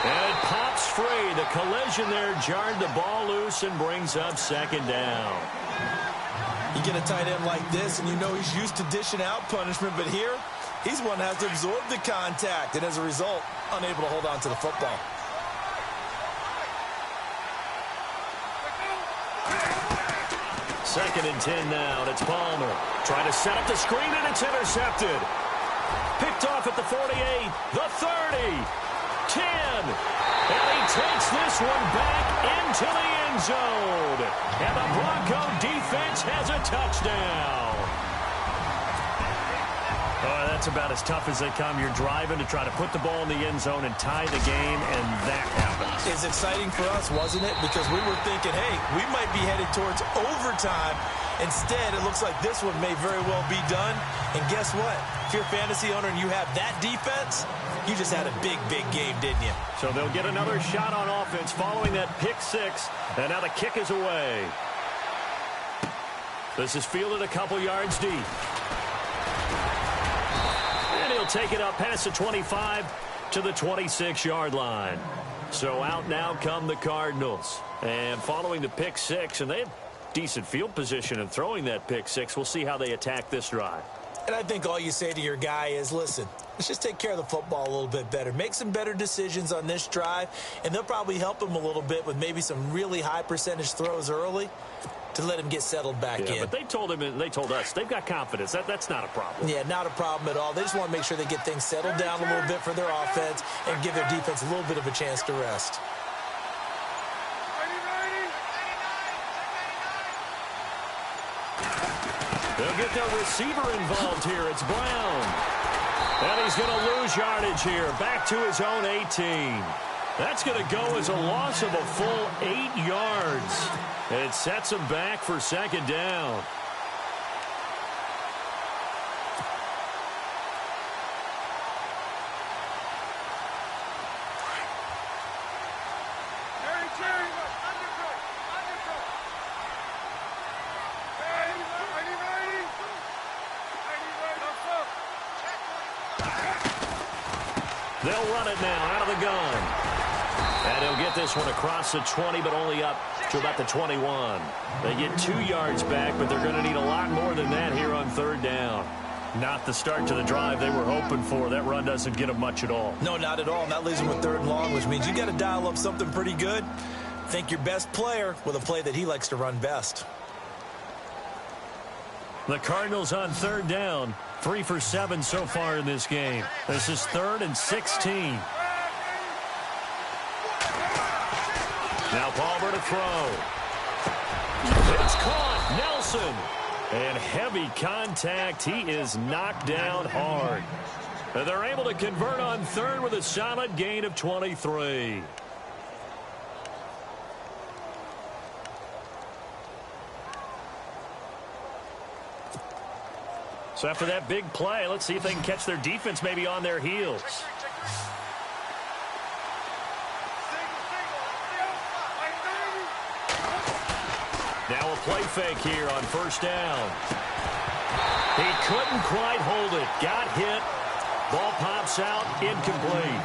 And it pops free. The collision there jarred the ball loose and brings up 2nd down. You get a tight end like this, and you know he's used to dishing out punishment, but here, he's one that has to absorb the contact, and as a result, unable to hold on to the football. Second and 10 now, and it's Palmer. Trying to set up the screen, and it's intercepted. Picked off at the 48, the 30, 10. And he takes this one back into the end zone. And the Bronco defense has a touchdown. Oh, that's about as tough as they come. You're driving to try to put the ball in the end zone and tie the game, and that happens. It's exciting for us, wasn't it? Because we were thinking, hey, we might be headed towards overtime. Instead, it looks like this one may very well be done. And guess what? If you're a fantasy owner and you have that defense, you just had a big, big game, didn't you? So they'll get another shot on offense following that pick 6. And now the kick is away. This is fielded a couple yards deep. And he'll take it up past the 25 to the 26-yard line. So out now come the Cardinals. And following the pick 6, and they have decent field position and throwing that pick 6. We'll see how they attack this drive. And I think all you say to your guy is, listen, let's just take care of the football a little bit better. Make some better decisions on this drive, and they'll probably help him a little bit with maybe some really high percentage throws early to let him get settled back in. But they told him and they told us they've got confidence. That's not a problem. Yeah, not a problem at all. They just want to make sure they get things settled down a little bit for their offense and give their defense a little bit of a chance to rest. They'll get their receiver involved here. It's Brown. And he's going to lose yardage here. Back to his own 18. That's going to go as a loss of a full 8 yards. And it sets him back for 2nd down. They'll run it now out of the gun. And he'll get this one across the 20, but only up to about the 21. They get 2 yards back, but they're going to need a lot more than that here on 3rd down. Not the start to the drive they were hoping for. That run doesn't get them much at all. No, not at all. And that leaves them with 3rd and long, which means you got to dial up something pretty good. Think your best player with a play that he likes to run best. The Cardinals on 3rd down. 3 for 7 so far in this game. This is 3rd and 16. Now Palmer to throw. It's caught. Nelson. And heavy contact. He is knocked down hard. And they're able to convert on 3rd with a solid gain of 23. So after that big play, let's see if they can catch their defense maybe on their heels. Now a play fake here on 1st down. He couldn't quite hold it. Got hit. Ball pops out, incomplete.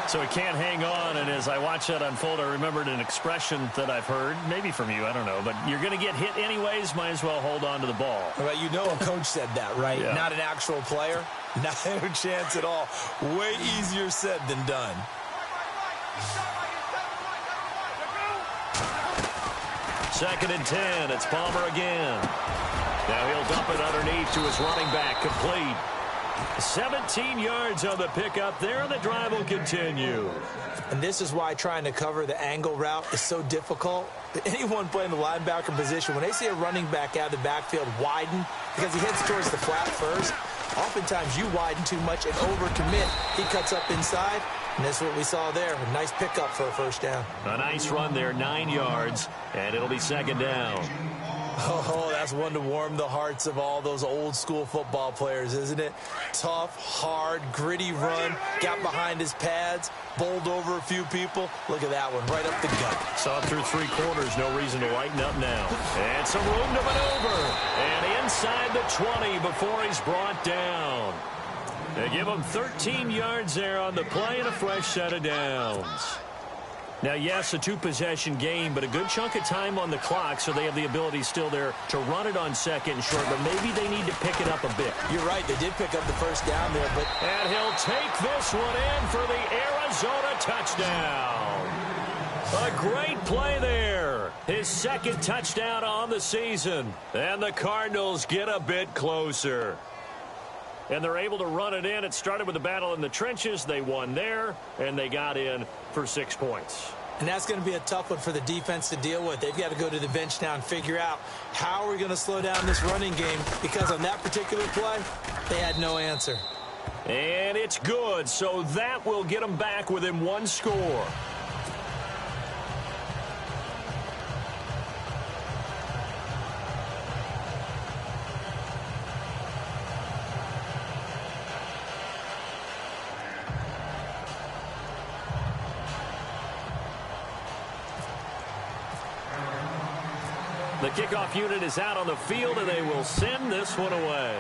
So he can't hang on, and as I watch that unfold, I remembered an expression that I've heard, maybe from you, I don't know, but you're going to get hit anyways, might as well hold on to the ball. Well, you know a coach said that, right? Yeah. Not an actual player. Not a chance at all. Way easier said than done. Second and 10. It's Palmer again. Now he'll dump it underneath to his running back. Complete. 17 yards on the pickup there, and the drive will continue. And this is why trying to cover the angle route is so difficult. Anyone playing the linebacker position, when they see a running back out of the backfield widen because he heads towards the flat first, oftentimes you widen too much and overcommit. He cuts up inside, and that's what we saw there. A nice pickup for a first down. A nice run there, 9 yards, and it'll be second down. Oh, that's one to warm the hearts of all those old-school football players, isn't it? Tough, hard, gritty run, got behind his pads, bowled over a few people. Look at that one, right up the gut. Saw it through 3 quarters, no reason to lighten up now. And some room to maneuver. And inside the 20 before he's brought down. They give him 13 yards there on the play and a fresh set of downs. Now, yes, a 2-possession game, but a good chunk of time on the clock, so they have the ability still there to run it on second and short, but maybe they need to pick it up a bit. You're right, they did pick up the first down there, but... And he'll take this one in for the Arizona touchdown. A great play there. His second touchdown on the season. And the Cardinals get a bit closer. And they're able to run it in. It started with a battle in the trenches. They won there, and they got in for 6 points. And that's going to be a tough one for the defense to deal with. They've got to go to the bench now and figure out how are we going to slow down this running game, because on that particular play, they had no answer. And it's good, so that will get them back within 1 score. The kickoff unit is out on the field, and they will send this one away.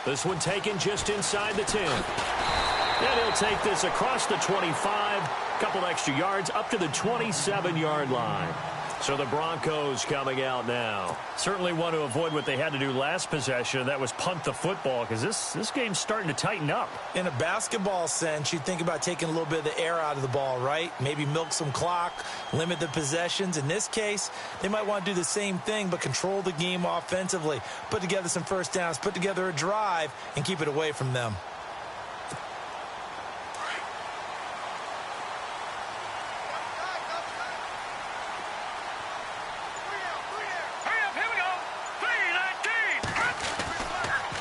This one taken just inside the 10. And he'll take this across the 25, a couple extra yards, up to the 27-yard line. So the Broncos coming out now. Certainly want to avoid what they had to do last possession, and that was punt the football, because this game's starting to tighten up. In a basketball sense, you think about taking a little bit of the air out of the ball, right? Maybe milk some clock, limit the possessions. In this case, they might want to do the same thing, but control the game offensively. Put together some first downs, put together a drive, and keep it away from them.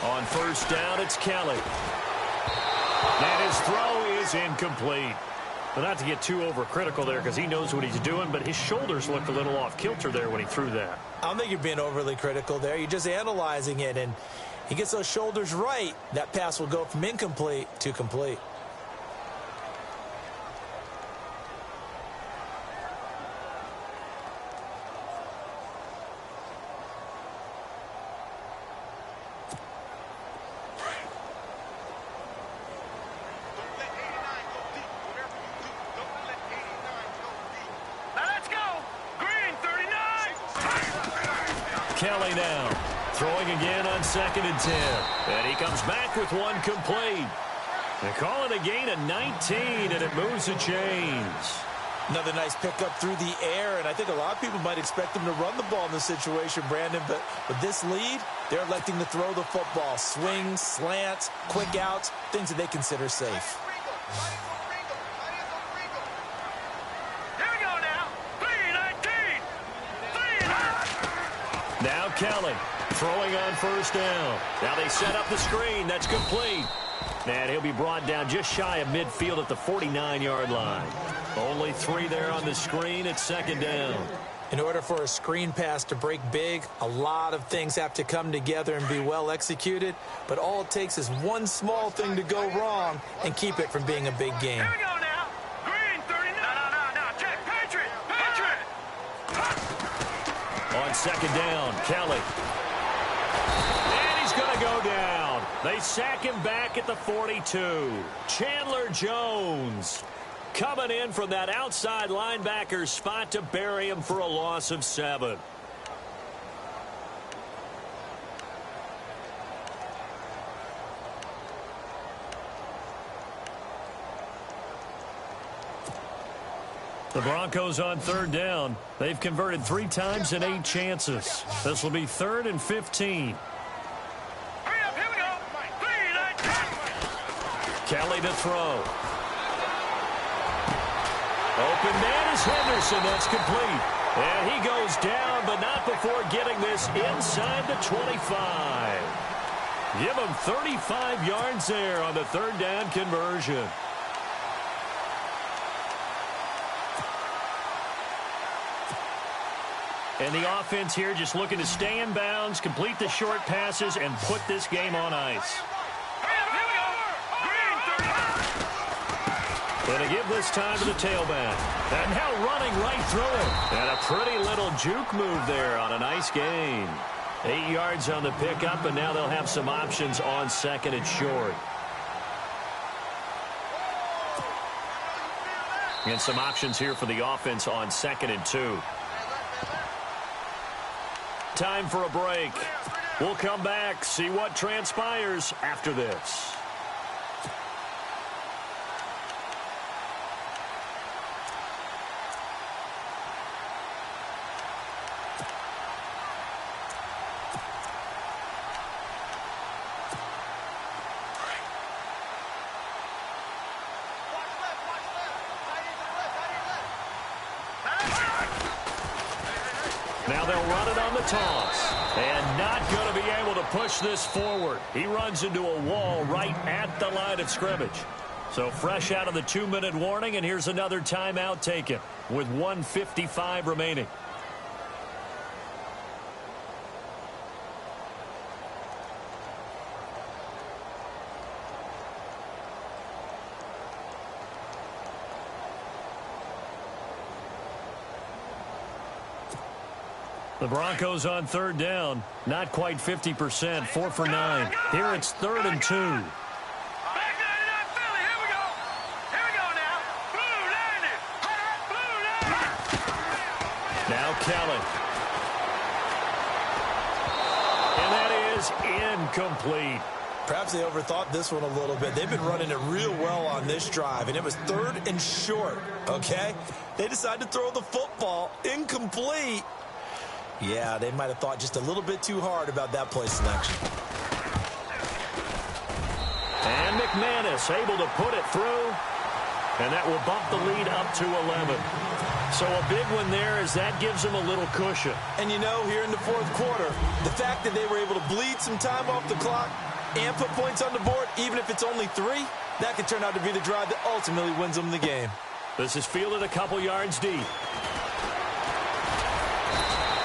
On first down, it's Kelly. And his throw is incomplete. But not to get too overcritical there, because he knows what he's doing, but his shoulders looked a little off kilter there when he threw that. I don't think you're being overly critical there. You're just analyzing it, and he gets those shoulders right. That pass will go from incomplete to complete. Kelly now throwing again on second and 10. And he comes back with one complete. They call it a gain of 19, and it moves the chains. Another nice pickup through the air, and I think a lot of people might expect him to run the ball in this situation, Brandon, but with this lead, they're electing to throw the football. Swings, slants, quick outs, things that they consider safe. Now Kelly throwing on first down. Now they set up the screen. That's complete. And he'll be brought down just shy of midfield at the 49-yard line. Only 3 there on the screen. It's second down. In order for a screen pass to break big, a lot of things have to come together and be well executed. But all it takes is one small thing to go wrong and keep it from being a big game. Here we go now. Green 39. No. Check. Patriot. On second down, Kelly. And he's going to go down. They sack him back at the 42. Chandler Jones coming in from that outside linebacker spot to bury him for a loss of 7. The Broncos on 3rd down. They've converted 3 times in 8 chances. This will be 3rd and 15. Hurry up, here we go. 3, 9, 10. Kelly to throw. Open man is Henderson. That's complete. And he goes down, but not before getting this inside the 25. Give him 35 yards there on the 3rd down conversion. And the offense here just looking to stay in bounds, complete the short passes, and put this game on ice. And to give this time to the tailback. And now running right through it. And a pretty little juke move there on a nice gain. 8 yards on the pickup, and now they'll have some options on 2nd and short. And some options here for the offense on 2nd and 2. Time for a break. We'll come back, see what transpires after this. Now they'll run it on the toss. And not going to be able to push this forward. He runs into a wall right at the line of scrimmage. So fresh out of the 2-minute warning, and here's another timeout taken with 1:55 remaining. The Broncos on 3rd down. Not quite 50%. 4 for 9. Here it's 3rd and 2. Back 99 Philly. Here we go. Here we go now. Blue landed. Blue landed. Now Kelly. And that is incomplete. Perhaps they overthought this one a little bit. They've been running it real well on this drive, and it was 3rd and short, okay? They decided to throw the football incomplete. Yeah, they might have thought just a little bit too hard about that play selection. And McManus able to put it through, and that will bump the lead up to 11. So a big one there as that gives them a little cushion. And you know, here in the 4th quarter, the fact that they were able to bleed some time off the clock and put points on the board, even if it's only 3, that could turn out to be the drive that ultimately wins them the game. This is fielded a couple yards deep.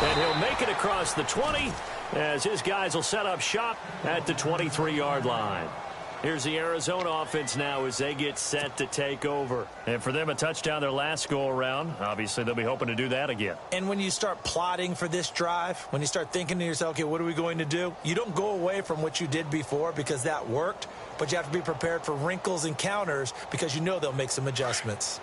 And he'll make it across the 20 as his guys will set up shop at the 23-yard line. Here's the Arizona offense now as they get set to take over. And for them, a touchdown their last go-around. Obviously, they'll be hoping to do that again. And when you start plotting for this drive, when you start thinking to yourself, okay, what are we going to do? You don't go away from what you did before because that worked, but you have to be prepared for wrinkles and counters because you know they'll make some adjustments.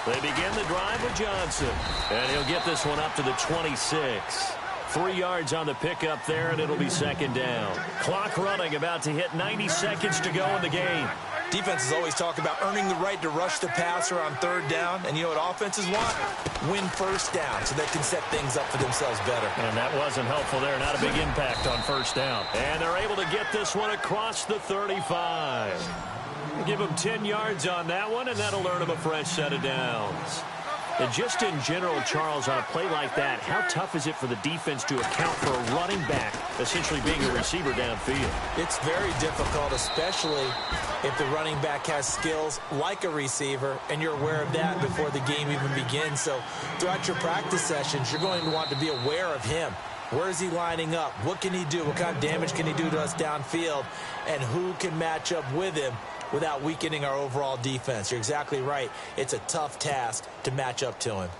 They begin the drive with Johnson, and he'll get this one up to the 26. 3 yards on the pickup there, and it'll be 2nd down. Clock running, about to hit 90 seconds to go in the game. Defenses always talk about earning the right to rush the passer on 3rd down, and you know what offenses want? Win 1st down so they can set things up for themselves better. And that wasn't helpful there. Not a big impact on 1st down. And they're able to get this one across the 35. Give them 10 yards on that one, and that'll earn them a fresh set of downs. And just in general, Charles, on a play like that, how tough is it for the defense to account for a running back essentially being a receiver downfield? It's very difficult, especially if the running back has skills like a receiver, and you're aware of that before the game even begins. So throughout your practice sessions, you're going to want to be aware of him. Where is he lining up? What can he do? What kind of damage can he do to us downfield? And who can match up with him without weakening our overall defense? You're exactly right. It's a tough task to match up to him.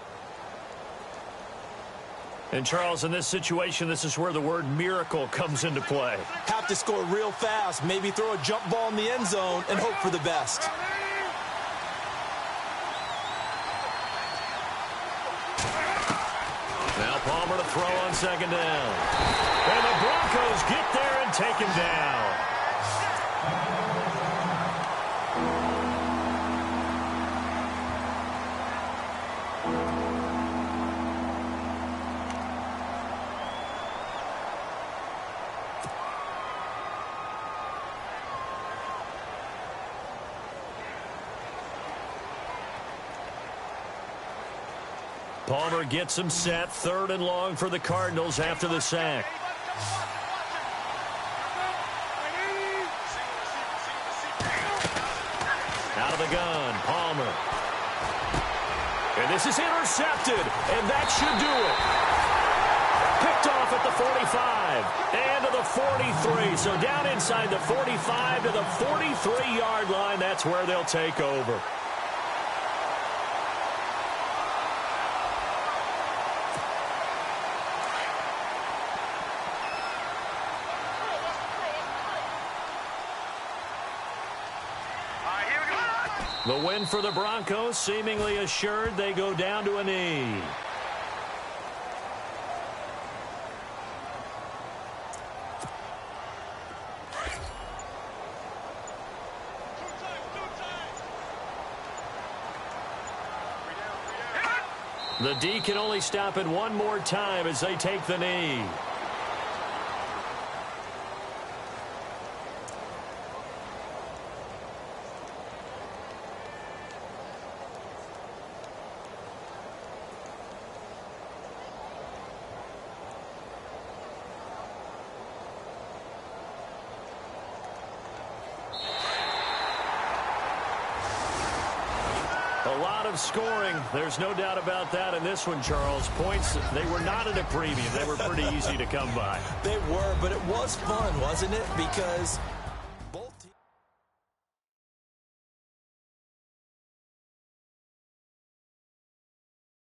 And, Charles, in this situation, this is where the word miracle comes into play. Have to score real fast, maybe throw a jump ball in the end zone and hope for the best. Now Palmer to throw on second down. And the Broncos get there and take him down. Palmer gets him set, 3rd and long for the Cardinals after the sack. Out of the gun, Palmer. And this is intercepted, and that should do it. Picked off at the 45 and to the 43. So down inside the 45 to the 43-yard line, that's where they'll take over. The win for the Broncos, seemingly assured. They go down to a knee. The D can only stop it one more time as they take the knee. A lot of scoring. There's no doubt about that in this one, Charles. Points, they were not at a premium. They were pretty easy to come by. They were, but it was fun, wasn't it? Because